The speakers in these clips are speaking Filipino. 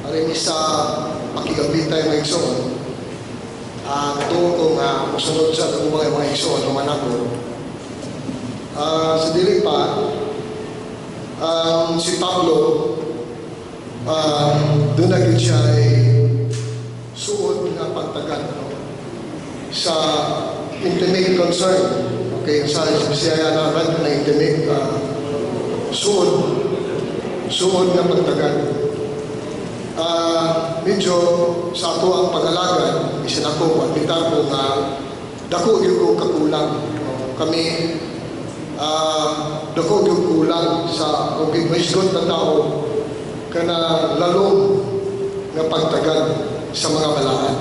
Maraming sa pakigabitay mga igsoon. Ito kung musunod sa mga igsoon, humanak ko. Sa dili pa, si Pablo, doon na siya ay suod na pagtagan sa intimate concern. Okay, sa Bisaya na intimate suod na pagtagan. Medyo sa ato ang pag-alagan, isin ako, admitar ko nga dako yung ko kakulang. Kami, dako yung kulang sa maisgot na tao kana lalong na pagtagan sa mga balaan.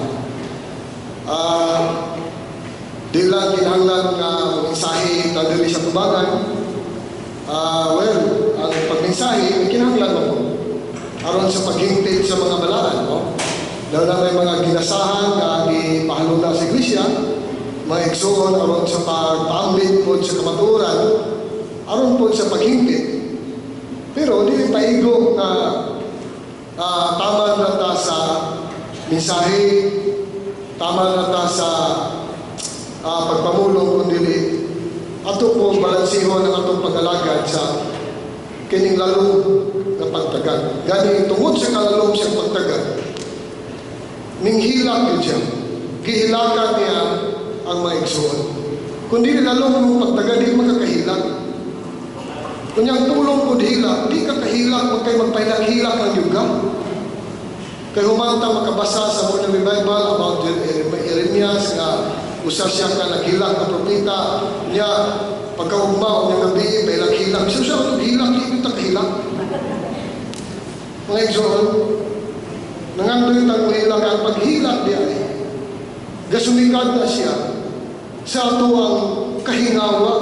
Di lang kinahanglan nga mensahe na dili sa tubangan. Well, ang pagmensahe, may kinahanglan mo aron sa paghingpit sa mga balaan. Dahil na may mga ginasahan na ipahalula sa iglesia, mga igsoon aron sa pagpaambit po sa kamaturan, aron po sa paghingpit. Pero di paigo na tama na ta sa mensahe, tama na ta sa pagpamulong kundi ato po balansihon ang atong pag-alagad sa kining lalong na pagtagan. Gani tungod sa kalalom siyang pagtagan, ninghilak yun siya. Gihilakan niya ang mga igsoon. Kundi lalong yung pagtagan, di makakahilak. Kunyang tulong po hilak, di kakahilak, huwag kayo magpahilang-hilak ang yuga. Kaya humanta makabasa sa Morning Revival about Jeremias nga usas siya ka naghilak na propeta niya pagkaugma o niyang gabi, may hilak. Siya siya, hilak, hindi takahilak. Mga igsoon, nangandoy ang hilak, ang paghilak niya ay gasumikad na siya sa ato ang kahingawa.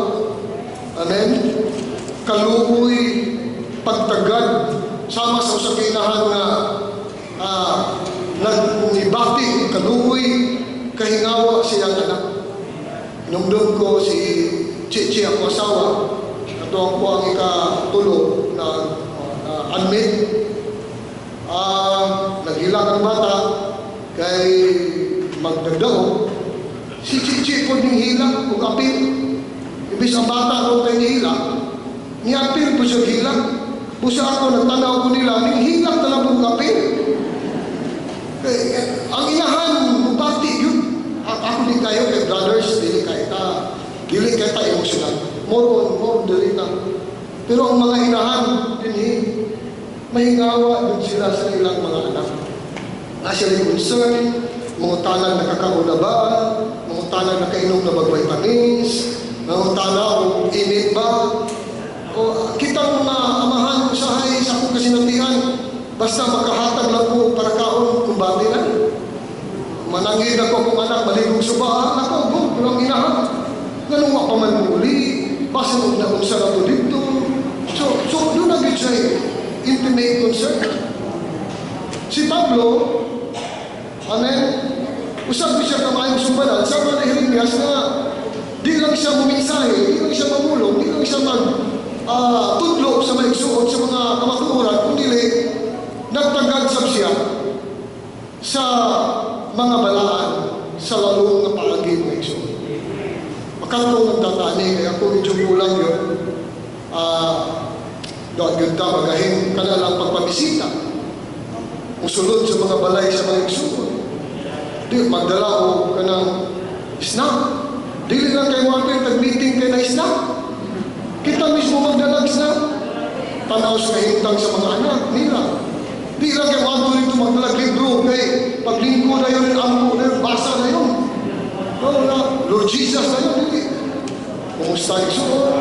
Amen? Kaluoy, pagtagad, sama sa usapinahan na nag-ibati, kaluoy, kahingawa siya anak. Inumdum ko si Chichi, ako asawa, ito po ang ikatulog na admit. Naghilang ang bata kay magdagdaw. Si Chichi po ning hilang kung apil. Ibig ang bata ron kay hilang, ni-apil po siya hilang. Pusa ako, nagtanaw ko nila, ning hilang na lang po apil. Ang inahan, bupati yun. Ako din kayo kay brothers, dili kayo tayo emosyonal. More dili na. Pero ang mga inahan, din mahingawa din sila sa ilang mga anak. Nasa rin concern, mga tanang nakakaulabaan, mga tanang nakainom na mag-vitamins, mga tanang init ba. O kitang mga amahan usahay sa akong kasinatihan, basta makahatag lang po para kaon kung bati na. Manangin ako kung anak, maligong subaan ako, walang inahan. Ganun pa man muli, basta nung naunsa na po dito. So doon na siya intimate concern. Si Pablo, amen, usap siya kamayong sumbalan, sama na Jeremias na di lang siya muminsahe, di lang siya mamulong, di lang siya tudlo sa mga igsuon, sa mga kamatuoran, kundi nagtagad siya sa mga balaan sa lalong na paagi ng igsuon. Makatong nagtatani, kaya kung medyo kulang yun, doon yun ka magahin ka na lang pagpabisita. Musulod sa mga balay sa mga igsuon. Di, magdala ko ka ng snack. Dili lang kayo mga nag-meeting kayo na snack. Kita mismo magdala ng snack. Tanaw sa kahintang sa mga anak nila. Di lang kayo mga dito magdala libro kay paglingko na yun, ampo na yun, basa na yun. Lord Jesus na yun. Kumusta igsuon?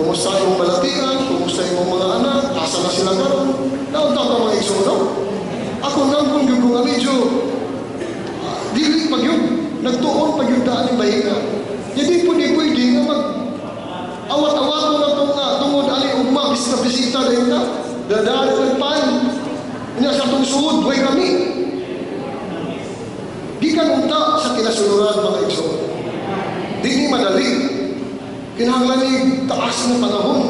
Kumusta yung balatian? Kumusta yung mga anak? Asa na sila karon? Naunta pa mga igsuon, no? Ako nang kung yung mga medyo dili pag yun, nagtuon pag yung daan ng bahinga. Hindi po di pwede nga mag-awat-awat mo na itong tungod ali ugma, bisita na yun na. Dadaan ng pan. Hindi sa itong suod, buhay kami. Di ka nunta sa kinasunuran mga igsoon. Di ni madali. Kinahanglan ni taas ng panahon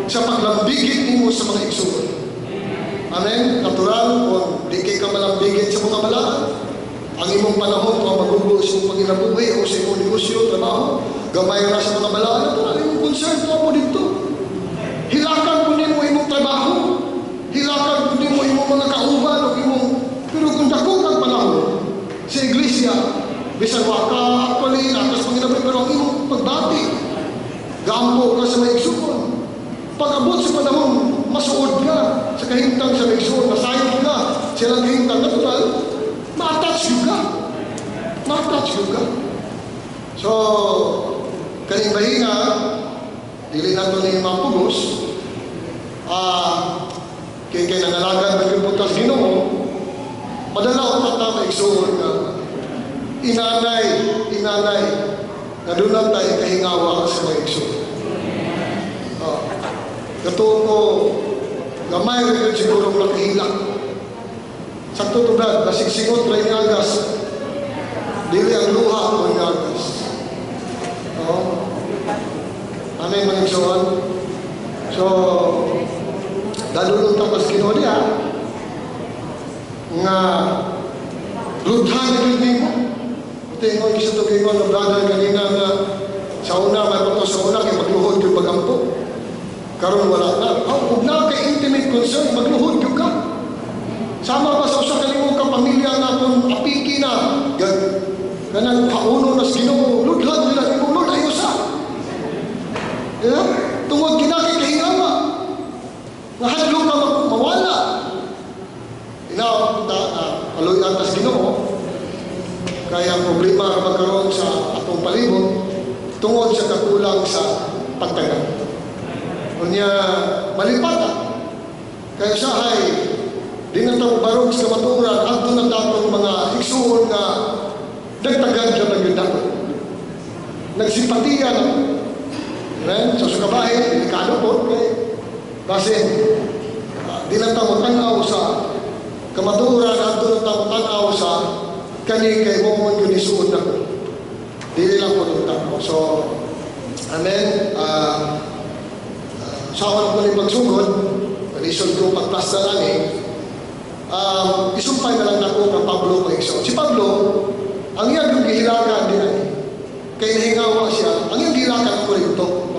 sa paglambigit mo sa mga igsoon. Amen? Natural, kung di kay ka malambigin sa mga balaan, ang imong panahon kung magugulo sa imong pagkinabuhi o sa imong negosyo, trabaho, gamay na sa mga balaan, natural, imong concern ko mo dito. Hilakan ko mo imong trabaho, hilakan ko mo imong mga kauban, o imong, pero kung dako kang panahon sa iglesia, bisan waka, actually, nakas panginabuhi, pero ang imong pagbati, gampo ka sa maigsuon. Pag-abot sa panahon, masuod ka sa kahintang sa maigsuon, masayod ka, silang kahintang natural, ma-attach yun ka. Ma-attach yun ka. So, kaning bahinga, dili na ito ni mga pugos, kay nangalagan ng putas Ginoo, madala o tata maigsuon nga, inanay, na doon lang tayo kahingawa sa maigsuon. Katuon ko, gamay rin siguro nakahilak. Sa tutubad, nasigsingot rin ni Agas. Dili ang luha ko ni Agas. Ano yung manigsuhan? So, dalulong tapos Ginoo niya, nga, ludhan na yun mo. Ito yung isa ito kayo na brother kanina nga, sa una, may pato sa una, kaya magluhod yung pagampo. Karon wala na. Huwag na kay intimate concern, magluhod yung ka. Sama ba sa usa kalimong ka pamilya na kung apiki na, ganang kauno na sa Ginoo, ludlad nila, imong Lord, ayaw sa. Tungod kinakay kahingawa. Nahadlo ka mawala. Paluyan tas Ginoo, kaya ang problema magkaroon sa atong palibot, tungod sa kakulang sa pagtagal. Kunya malipatan. Kaya siya ay di na tayo barog sa kamaturan at doon ang datong mga igsuon na nagtagad na nagdadako. Nagsimpatiya na. So sa kabahin, delikado po. Kasi di na tayo tanaw sa kamaturan at doon ang tayo tanaw sa kani kay momon yun isuon na. Di lang po tanaw. So, amen. Sa ako na pagsugod, palisod ko pagplasta lang isumpay na lang ako ng Pablo Maigsoon. Si Pablo, ang iyang yung gihilakan din ay, kaya nahingawa siya, ang iyang gihilakan ng Corinto,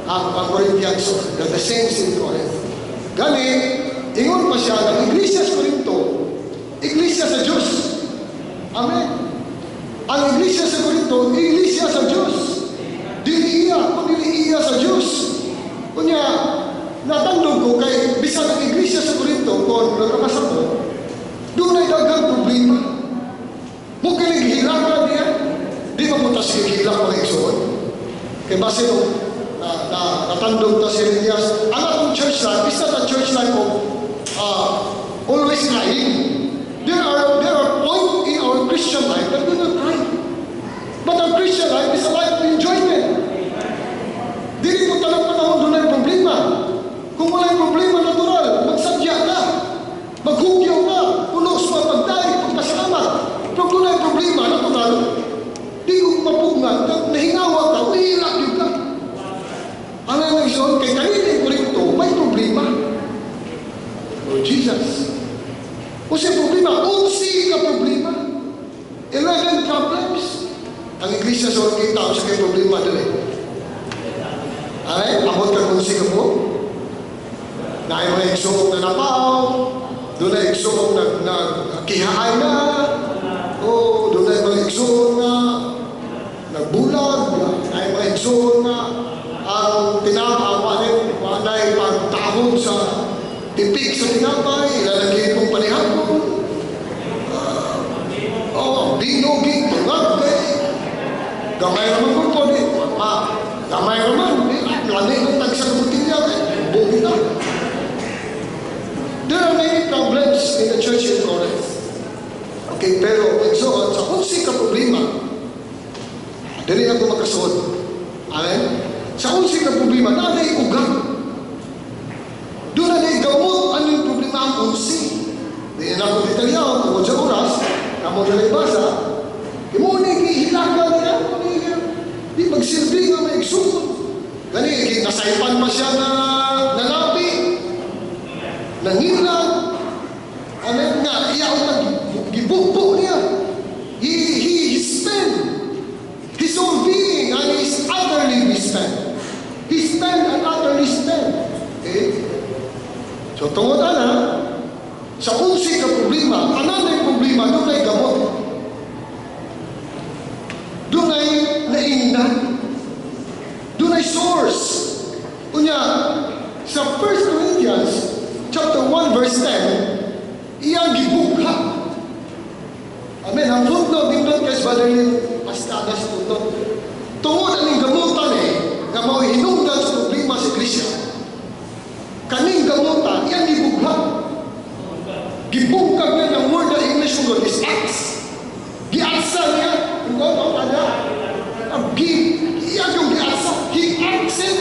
ang Corinthians, the saints in Corinth. Gani, ingon pa siya ng Iglesia sa Corinto, Iglesia sa Diyos. Amen. Ang Iglesia sa Corinto, Iglesia sa Diyos. Dili iya sa Diyos. Kunya, natandog ko kay bisan ang iglesia sa Corinto, kung nakabasa ko, doon ay dagang problema. Mo kinigihilakan niya, di ba mo tas kihilak mga igsoon? Kaya base no, natandog ta si Elias, ang atong church life, is not a church life of always crying. There are points in our Christian life that we're not crying. But our Christian life is a life of enjoyment. Dili mo talang panahon doon ay problema. Kung wala yung problema, natural, magsadya ka, maghugyaw ka, punos, mapagdahig, pagpasalamat. Pero kung wala yung problema, natural, di ko mapungan, nahingawa ka, uhilak yun ka. Ang nangyayon, kay kanina yung Corinto, may problema. Lord Jesus. Kung siya problema, 11 ka problema. 11 problems. Ang iglesia sa orang kita, siya kay problema dali. Ay, abot ka kung siya po. Na ay mga igsoong na napaw, doon ay igsoong nagkihaay na, o doon ay mga igsoong na nagbulag, ay mga igsoong na ang tinapaawanin, wanay pagtahog sa tipik sa tinapay, ilalagay kong panihapon, binoging, pangagay, gamay naman kung po, gamay naman, lani kong tagsang butilya, bugi na. There are many problems in the church in Corinth. Okay, pero so, sa kung ka problema, dali na ko magkasod. Amen? Sa kung ka problema, nanay ugang. Doon na gamot ano yung problema ang unsi. Di na ako detalyaw, tungkol sa oras, kamo na ibasa, kimo na ikihilaga niya, di magsilbi nga may igsuon. Gani, nasaipan pa siya na nalapi, nangilag, So tungod ana, sa unsi ka problema, ana na yung problema, doon ay gamot. Doon ay nainda. Doon ay source. Kunya, sa 1 Corinthians chapter 1 verse 10, iyang gibugha. Amen. Ang footnote din doon kay Badalin Pastadas footnote. Tungod aning gamutan nga mao hinungdan sa problema sa Iglesia. Kaning gamutan, iyang gibugha. Gibugkag niya ng word na English kung is acts. Giasa niya. Kung ano, iyang yung giasa. He acts it.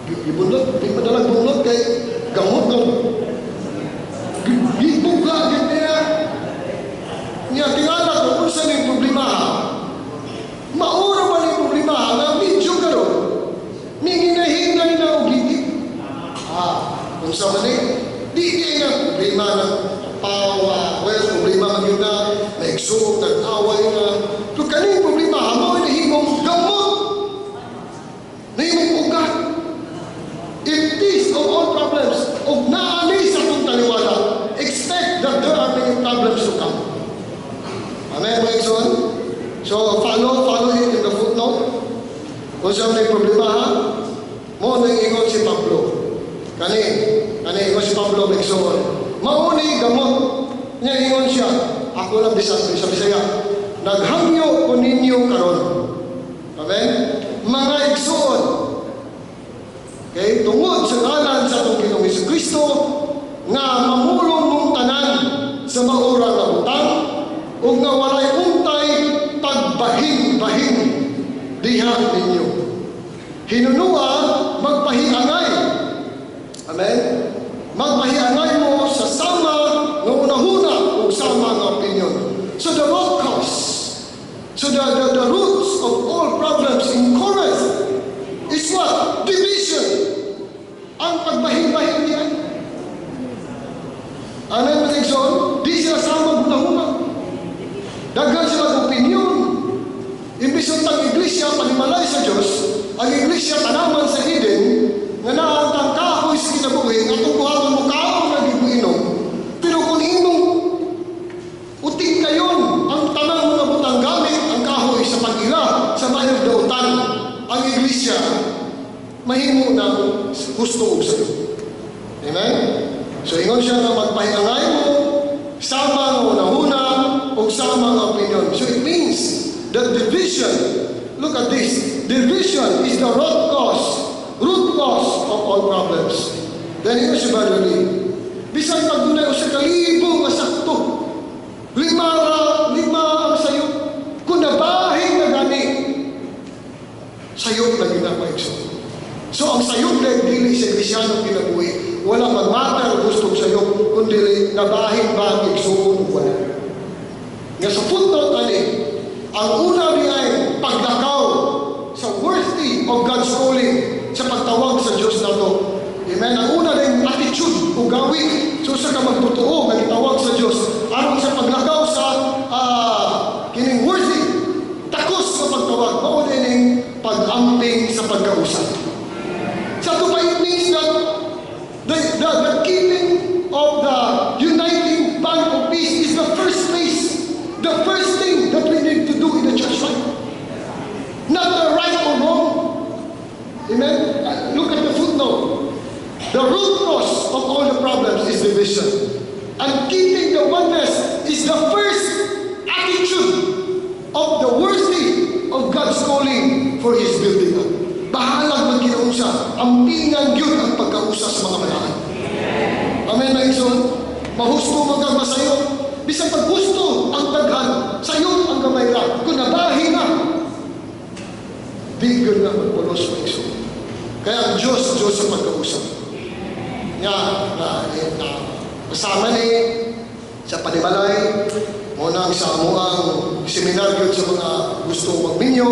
Gibunot, di madalang bunot kay gamot ko. Gibugla niya. Niya, tingala ko kung saan yung problema. Maura ba yung problema na medyo karon? Minginay-hinay na o gigit. Kung sa mali, di na problema na pawa, problema mag yun na, naigsuot, nag-away na. Pero kaning problema, mo na himong gamot. Na himong ugat. If this of all problems, of naani sa itong taliwala, expect that there are many problems to come. Amen, mga igsoon? So, follow it in the footnote. Kung saan may problema, mo na ingon si Pablo. Kani ingon si Pablo, mga igsoon. Mauni gamot niya ingon siya. Ako lang Bisaya. Naghangyo ko ninyo karon. Amen? Mga igsoon. Okay? Tungod sa ngalan sa itong Ginoong Jesucristo nga mamulong mong tanan sa maura na utang o nga walay untay pagbahin-bahin diha ninyo. Hinunua, magpahiangay. Amen? Magpahiangay mo sa sama ng unahuna o sama ng opinion. So the root cause, so the roots of all problems in Corinth is what? Division. Ang pagbahin-bahin niya. Ano yung protection? Di sila sama unahuna. Daghan sila opinion. Imbis ang iglesia panimalay sa Diyos, ang iglesia tanaman sa Eden, nga naantang kahoy sa kinabuhi, at kung buhaton mo kahoy na gibuinom. Pero kung imong uting kayon, ang tanang mga butang gamit, ang kahoy sa pag-ila, sa mahirap dautan, ang iglesia, mahimo na gusto sa iyo. Amen? So, ingon siya na magpahingangay mo, sama ng unahuna, o sama ng opinion. So, it means that division, look at this, division is the root cause of all problems. Then, ito si Brother Lee. Bisan pagdunay o sa kalibong masakto, lima ang sayop. Kung nabahin na gani, sayop na ginapaikso. So, ang sayop na dili sa Kristiyanong kinabuhi, wala magmatar gusto sayop, kundi nabahin ba ang igsuon o wala. Nga sa footnote ani, ang una niya ay paglakaw sa worthy of God's calling sa pagtawag sa Diyos na ito. Amen? Ang una rin attitude o gawin. So sa ka magtotoo, nagtawag sa Diyos. Aron sa paglakaw sa kining worthy, takos sa pagtawag. Mauna rin pag-amping sa pagkausap. Sa ito pa it means that the keeping of the uniting band of peace is the first place, the first thing that we need to do in the church life. Not the right or wrong. Amen? Look at the footnote. The root cause of all the problems is division. And keeping the oneness is the first attitude of the worthy of God's calling for His building up. Bahalag magkinaunsa, ampingan yun ang pagkausa sa mga malahan. Amen, my son? Mahusto magkamasayo. Bisang pag gusto ang taghan, sayo ang gamay ra. Kung nabahin na, di gano'n na magpulos, my son. Kaya ang Diyos sa pagkausap. Kasama ni sa panimalay, muna sa amuang seminar yun sa mga gusto magminyo.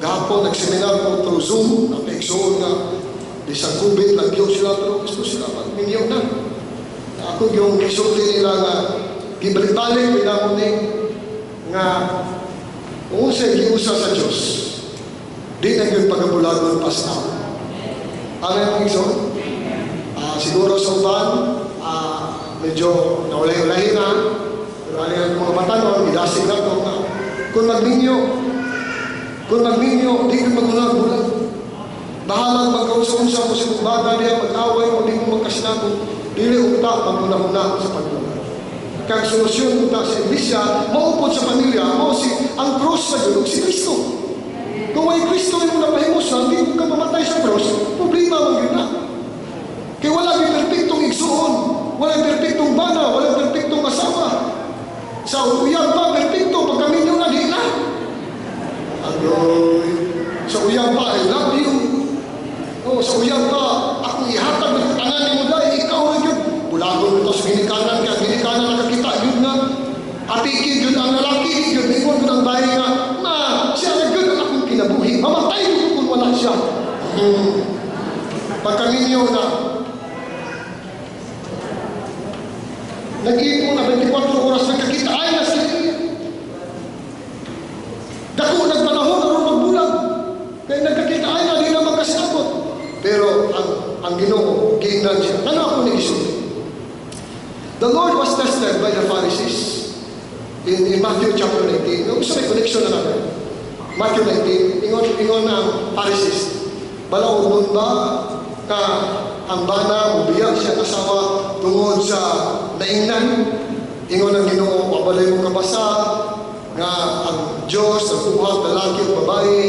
Gahapon nagseminar ko through Zoom, napaigsoon nga isang COVID, lagyo sila, pero gusto sila magminyo na. Ako yung isulti nila nga gibalik-balik, pinamon nga kung sa'y giusa sa Diyos, di na yung pagabulagon pas na. Amen, mga igsoon? siguro sa uban, medyo naulay-ulahin na. Pero ano yung mga mata nun, idasig na ito. Kung magminyo, di ka magulag-gulag. Bahalang magkausap-usap mo sa kumbaga niya, mag-away mo, di mo magkasinabog. Dili utak, maguna-una sa pagbulag. Kaya solusyon utak sa iglesia, maupod sa pamilya, ang cross na yun, si Kristo. Kung may Kristo yung napahimusan, hindi ka mamatay sa cross, problema mo yun na. Kaya wala yung perfectong igsuon, wala yung perfectong bana, wala yung perfectong asawa. Sa uyang pa, perfecto, pagkamin yung nadi na. Agoy. Sa uyang pa, I love you. Sa uyang pa, ako ihatag ng tanan ni mo dahil ikaw rin yun. Bulagon ito sa ginikanan ka, ginikanan nakakita, yun na. Atiki, yun ang lalaki, yun, ingon ko ng bahay nga, siya na yun ang akong kinabuhi. Mamatay ko kung wala siya. Pagkaminyo na, nag-iipon na 24 oras nagkakita, ay na sila. Dako nagpanahon, naroon magbulag. Kaya nagkakita, ay na, di na magkasinabot. Pero ang Ginoo, giingnan siya. Ano ako nag-isip? The Lord was tested by the Pharisees. In Matthew chapter 19, gusto may connection na natin. Matthew 19, ingon na ang Pharisees. Balaw doon ba na ang bana, mubiyag siya kasawa tungod sa naingnan? Ingon ang Ginoo, mabalay mo kabasa nga ang Diyos, ang buhat, lalaki o babae,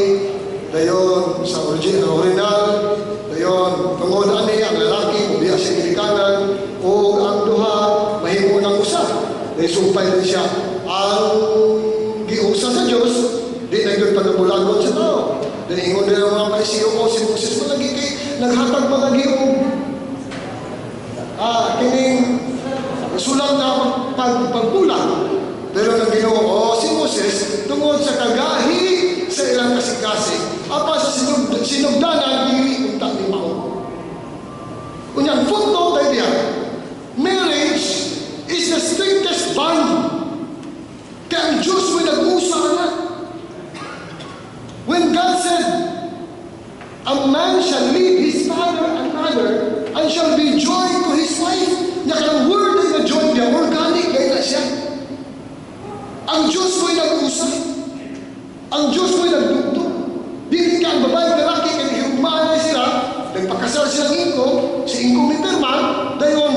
dayon sa original, dayon tungod ani ang lalaki, mubiyag siya kilikanan, o ang duha, mahimo ng usa. Dahil sumpay din siya. Ang giusa sa Diyos, di na yun pagkabulagon sa tao. Dahil ingon din ang mga paisiyo ko, si Moses malagi kay naghatag malagi o kining sulang na pagbulang. Pero nang Ginoo, si Moses, tungod sa kagahi sa ilang kasing-kasing, apa sa sinugdanan, dili unta ni Mao. Kunyang footnote tayo diya, marriage is the strictest bond. Kaya ang Diyos may nag-usa na. When God said, a man shall leave his father and mother and shall be joined to his wife, niya ka ng word ay na-join niya, organic, gaya na siya. Ang Diyos may nag-usa. Ang Diyos may nagdugtog. Dili ka ang babae na laki, kaya hiugmaan na sila, nagpakasal silang ingko, si ingko may perma, dayon,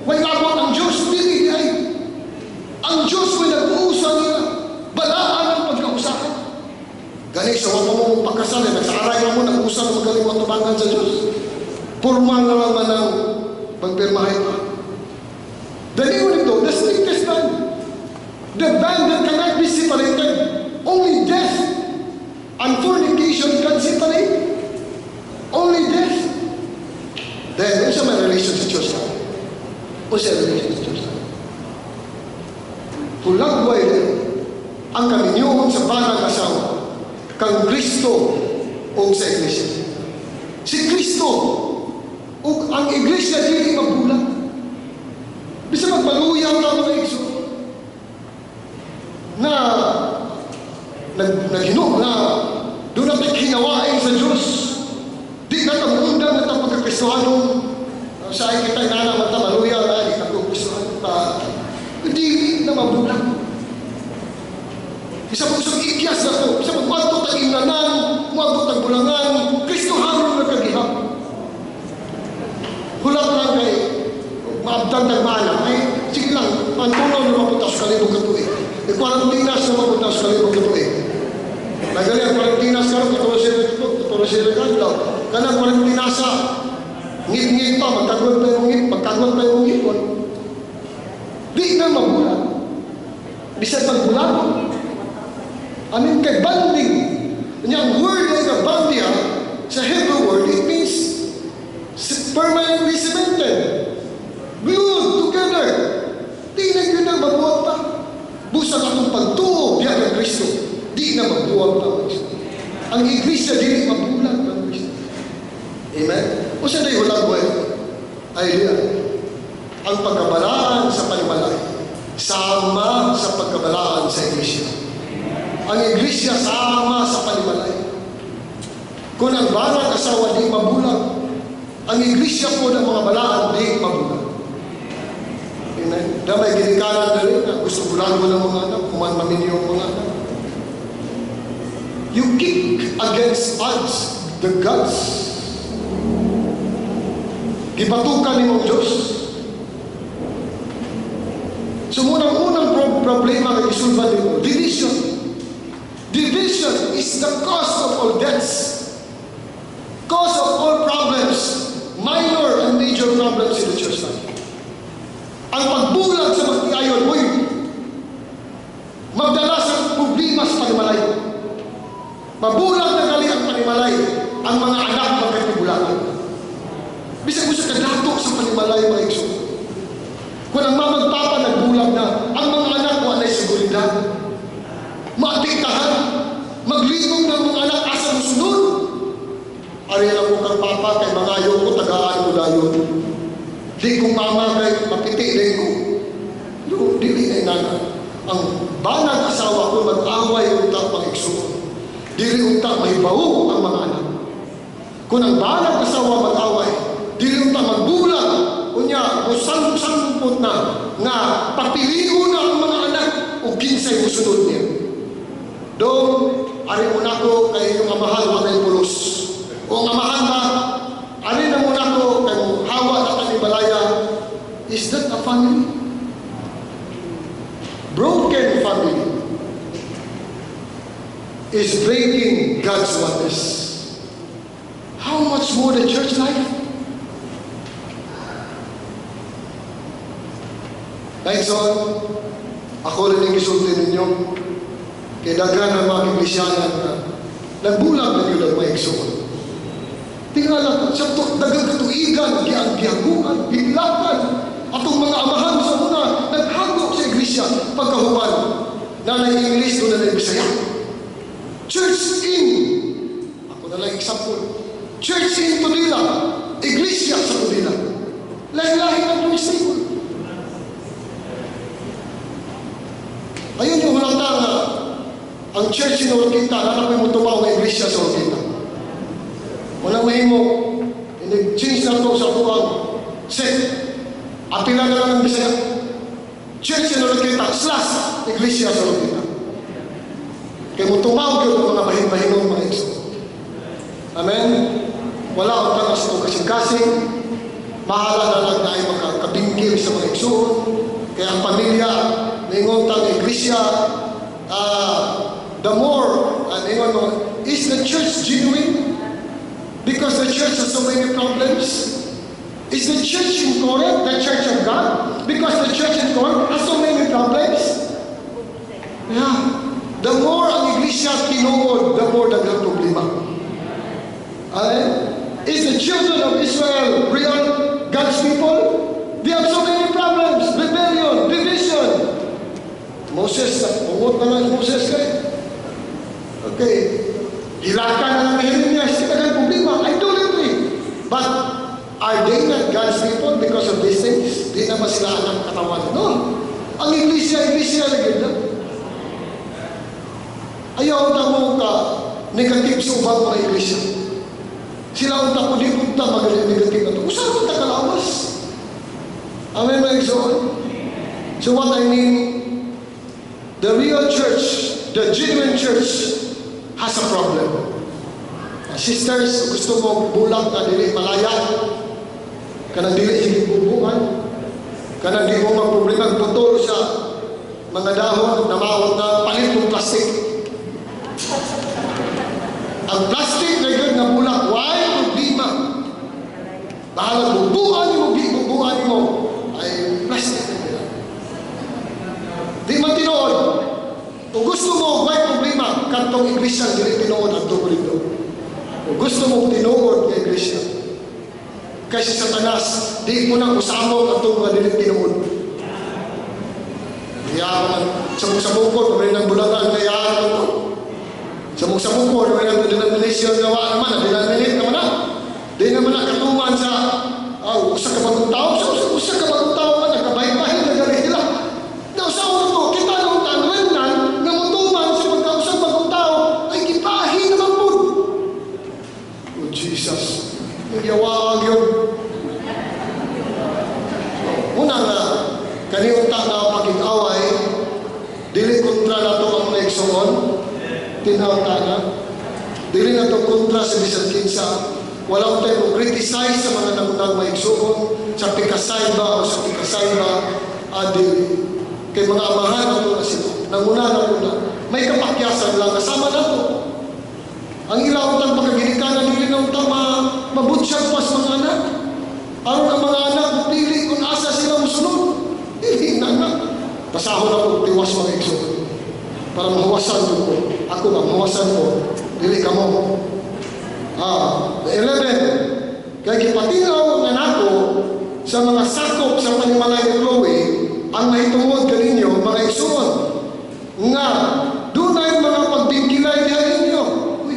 may labot ang Diyos, dili ay. Ang Diyos may nag-uusa nila, balaan ang pagkausahan. Gani, sa wala mo pagkasal, nagsaray mo, nag-uusa na magaling matubangan sa Diyos. Purman na naman ang pagpirmahin pa. Dahil nito, the strictest band. The band that cannot be separated. Only death and fornication can separate. Only death. Then, sa may relation sa Diyos na? O sa relation sa Diyos na? Pulagway din ang kaminyong sa banang asawa kang Kristo o sa Iglesia. Si Kristo o ang Iglesia dili magbulag. Bisa magpaluyaw na mga igso na naghinog na doon natin hinawain sa Diyos. Di na tamundang na itang pagkakristohanong sa ay kita na naman tamaluyaw na di na pagkakristohanong ta. Hindi na mabulag. Isa po isang ikyas na to. Isa po kwanto tag-ingnanan, umabot tag-bulangan, Kristohanong nagkagihap. Hulat lang kay maabdan tag-maala. Ay, sige lang, pantunaw na mapunta sa kalibog katuig. Quarantinas na mapunta sa kalibog katuig. Nagali ang quarantinas ka rin, katulad sila kanto. Kanang quarantinasa, ngit-ngit pa, magkagwan pa yung ngit, magkagwan pa yung ngipon. Di na mabulag. Bisag magbulag. Amin kay banding. Ang word ay kabandia sa Hebrew word, it means permanently cemented. Glued together. Di na yun ang mabuhat pa. Busa ka itong pagtuo biya ng Kristo. Di na mabuhat pa. Ang Iglesia di mabulag ng Kristo. Amen? O siya na yung hulang buhay. Ay, ang pagkabalaan sa panimalay sama sa pagkabalaan sa Iglesia. Ang Iglesia sama sa panimalay. Kung ang barang asawa di mabulag, ang ang iglesia po ng mga balaan di mabulag. Amen. Damay ginikanan na rin na gusto bulan mo ng mga anak, kuman mamini yung mga anak. You kick against odds, the gods. Gibatukan ni mong Diyos. So unang problema na isulban nito, division. Division is the cause of all deaths. Cause of all problems, minor and major problems in the church life. Ang pagbulag sa magtiayon, magdala sa problema sa panimalay. Mabulag na gali ang panimalay, ang mga anak magkatibulakan. Bisag mo sa kadato sa panimalay, mga igso. Kung ang mamagpapa nagbulag na, ang mga anak mo anay seguridad. Maadiktahan, maglingong ng mga anak asa musunod. Ari lang ko kang papa kay mga ayaw ko, tagaan ko dayon. Di kong mama kay mapiti din ko. Dili ay nana. Ang banag asawa ko mag-away unta pang igsuon. Dili unta may bawo ang mga anak. Kung ang banag asawa mag-away, dili unta magbulag. Unya, usang-usang na nga papiliho na ang mga anak o kinsay musunod niya. Doon, ari mo na ko kay yung amahan wanay pulos. O ang amahan ba, ari na mo na ko kay hawa na kanibalaya. Is that a family? Broken family is breaking God's oneness. How much more the church life? Next on, ako rin yung isulti ninyo. Kaya daghan ang mga iglesianan na nagbulag na yun ang mga igsoon. Tingnan lang, sa dagang katuigan, giyaguan, biglakan, atong mga amahan sa una, naghago sa iglesia, pagkahuman, na English, doon na Bisaya. Church in, ako na lang example, church in Tudila, iglesia sa Tudila. Lahi-lahi ang principle. Ayun yung hulata nga, ang church in Orquita, nanapin mo tumaw ng iglesia sa Orquita. Walang mahimo, change na ito sa buwang set. Apila na lang ang Bisaya. Church in Orquita, / iglesia sa Orquita. Kaya mo tumaw yun ang mga bahin-bahinon mga igso. Amen? Wala ang tanas ito kasing-kasing. Mahala na lang na ay makakabingkil sa mga igsoon. Kaya ang pamilya, ningon tang iglesia, the more, is the church genuine? Because the church has so many problems. Is the church in Corinth the church of God? Because the church in Corinth has so many problems. Yeah. The more ang iglesia tinuod, the more daghang problema. Is the children of Israel real God's people? They have so many problems, rebellion, division. Moses, umot na lang Moses kayo. Okay. Hilakan na lang Jeremias, kitagang problema, idolatry. But are they not God's people because of these things? Di naman sila anak katawan. No. Ang iglesia lagi na. Ayaw na mo ka negative sa ubang mga iglesia. Sila unta ko di unta magaling negative na ito. Usahan mo kalawas. Amen, mga igsoon. So what I mean, the real church, the genuine church, has a problem. Sisters, gusto mo bulag na dili malaya, kanang dili higit bubuan, kanang di mo magproblema putol sa mga dahon na mawag na palit ng plastic. Ang plastic na yun na bulag, why problema? Bahala bubuan mo, ay plastic na nila. Di man tinood. Kung gusto mo, may problema, kantong iglesia, dili tinood ang tukulito. Kung gusto mo tinood ng iglesia, kasi sa tanas, di mo nang usamo ang itong mga dili tinood. Iyaman, sa bukod, may nang bulagan, iyaman ito. Sa bukod, may nang denomination gawa naman, denominate naman na. Di naman na katuman sa usa ka bagong tao, usa ka bagong tao man, nagkabay-bahin, nagari sila. Daw sa ulo ko, kita nung tanwenan, na mutuman sa pagkausang bagong tao, ay kipahin naman po. Oh Jesus, nagyawag yun. kaniunta na pakig-away, dili kontra na ito ang naigsoon, tinawta na, dili na ito kontra sa bisan kinsa, walang tayo criticize sa mga nangunang maigsoon, sa pikasay ba o sa pikasay ba, dili. Kay mga amahan na ito na sila, nanguna na ito na, may kapakyasan lang, kasama na ito. Ang ilawatan pagkaginikanan, dili na ito mabutsyag pas mga anak. Aron ang mga anak, dili kung asa sila musunod. Dili na anak. Pasahon ako, tiwas mga igsoon. Para mahawasan ko. Ako ba, mahawasan ko. Dili ka mo. 11. Kaya kipatinaw na nako sa mga sakop sa panimalay ni Chloe, ang mahitungod kaninyo, mga igsoon, nga, doon ay mga pagbingkilay niya ninyo. Uy,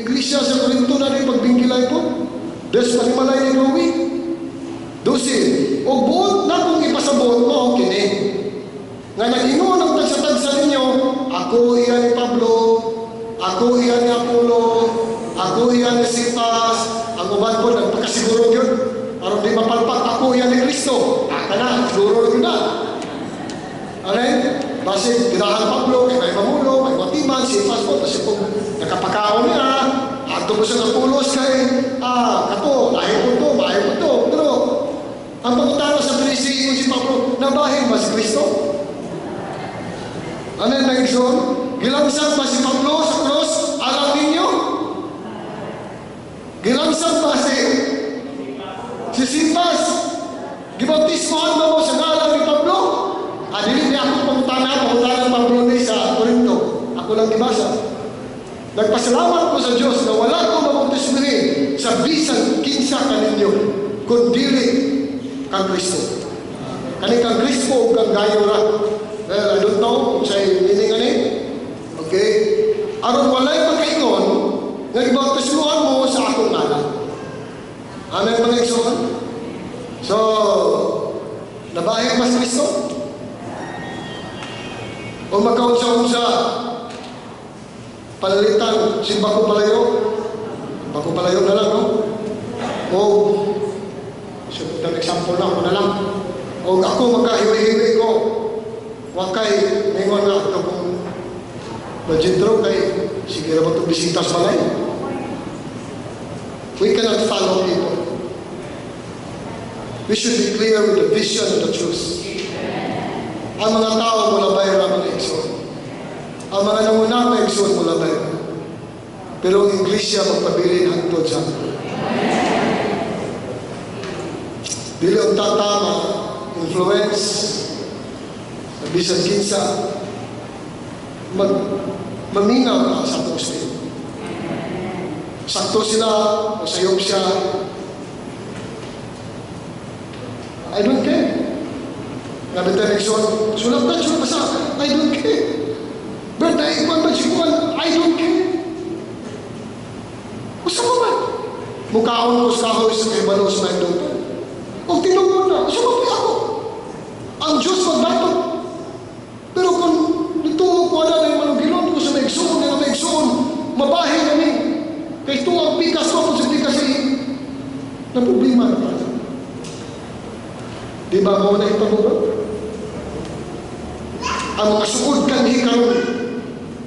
iglesia sa Corinto na rin pagbingkilay po. Des panimalay ni Chloe. 12. O buot na kung ipasabot mo, kini. Nga nag-ingon ang tagsa-tagsa ninyo, ako iyan ni Pablo, ako iyan ni Apollo, ako iyan ni Cephas, ang uban po, nagpakasiguro yun. Aron di mapalpak, ako iyan ni Kristo. Aka na, siguro yun na. Alay? Basi, ginahan Pablo, kay Mamulo, kay Matiman, Cephas po, kasi kung nakapakaon niya, ato mo siya ng pulos kay, kato, lahi po to, bahay po to. Pero, ang pagkutano sa Pilisi, si Pablo, nabahin ba si Kristo? Ano yung nag-ison? Gilangsang ba si Pablo sa cross? Alam ninyo? Gilangsang ba si Cephas? Gibautismohan ba mo sa ngalan ni Pablo? Dili niya ako pangutana Pablo ni sa Corinto. Ako lang gibasa. Nagpasalamat ko sa Diyos na wala ko mabautismohin sa bisan kinsa kaninyo, kundi kang Kristo. Kani kang Kristo o kang gayo ra. Well, I don't know kung sa'yo meaning ani. Okay? Aron walay pagkaingon, nga ibautismuhan mo sa akong ngalan. Amen mga igsoon? So, nabahin mas Kristo? O magkaunsa-unsa, palalitan, si Bako Palayo? Bako Palayo na lang, no? O, so, example na ako na lang. O ako magkahiwi-hiwi ko, wakay, ngayon na ito kung magintro kay, sige na ba ito bisitas balay? We cannot follow people. We should be clear with the vision and the truth. Ang mga tao mula bayra mga igsoon. Ang mga nangunang na igsoon mula bayra. Pero ang iglesia magpabilin hangtod sa dili ang tatama, influence, bisan kinsa, maminaw ka sa poste. Sakto sila, o sayop siya. I don't care. Ngabi tayo nagsuot, sulat basa, I don't care. But naikuan ba sikuan, I don't care. Usa mo ba? Mukhaon ko sa kahoy sa kaibalos na ito. O tinungon na, usa mo ba ako? Ang Diyos magbatot. Pero kung dito ko na yung manugilon ko sa maigsoon, na maigsoon, mabahin kami. Kaya ito ang pikas mo kung sa pikas na problema na pala. Di ba mo na ipagulong? Ang mga suod kanhi karon